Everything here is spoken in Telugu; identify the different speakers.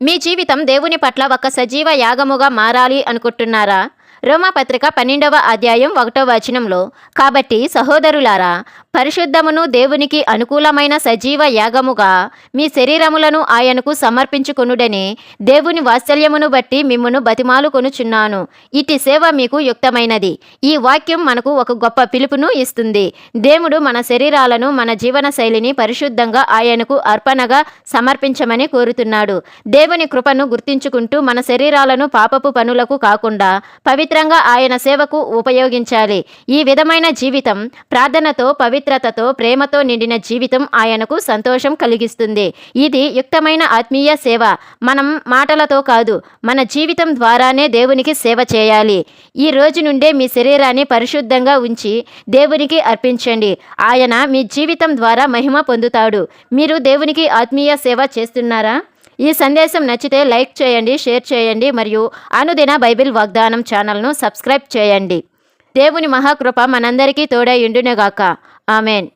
Speaker 1: మీ జీవితం దేవుని పట్ల ఒక సజీవ యాగముగా మారాలి అనుకుంటున్నారా? రోమాపత్రిక 12వ అధ్యాయం 1వ వచనంలో, కాబట్టి సహోదరులారా, పరిశుద్ధమును దేవునికి అనుకూలమైన సజీవ యాగముగా మీ శరీరములను ఆయనకు సమర్పించుకొనుడని దేవుని వాత్సల్యమును బట్టి మిమ్మును బతిమాలుకొనుచున్నాను. ఇటు సేవ మీకు యుక్తమైనది. ఈ వాక్యం మనకు ఒక గొప్ప పిలుపును ఇస్తుంది. దేవుడు మన శరీరాలను, మన జీవన శైలిని పరిశుద్ధంగా ఆయనకు అర్పణగా సమర్పించమని కోరుతున్నాడు. దేవుని కృపను గుర్తించుకుంటూ మన శరీరాలను పాపపు పనులకు కాకుండా పవిత్రంగా ఆయన సేవకు ఉపయోగించాలి. ఈ విధమైన జీవితం ప్రార్థనతో, పవిత్రతతో, ప్రేమతో నిండిన జీవితం ఆయనకు సంతోషం కలిగిస్తుంది. ఇది యుక్తమైన ఆత్మీయ సేవ. మనం మాటలతో కాదు, మన జీవితం ద్వారానే దేవునికి సేవ చేయాలి. ఈ రోజు నుండే మీ శరీరాన్ని పరిశుద్ధంగా ఉంచి దేవునికి అర్పించండి. ఆయన మీ జీవితం ద్వారా మహిమ పొందుతాడు. మీరు దేవునికి ఆత్మీయ సేవ చేస్తున్నారా? ఈ సందేశం నచ్చితే లైక్ చేయండి, షేర్ చేయండి మరియు అనుదిన బైబిల్ వాగ్దానం ఛానల్ను సబ్స్క్రైబ్ చేయండి. దేవుని మహాకృప మనందరికీ తోడై ఉండునుగాక. ఆమెన్.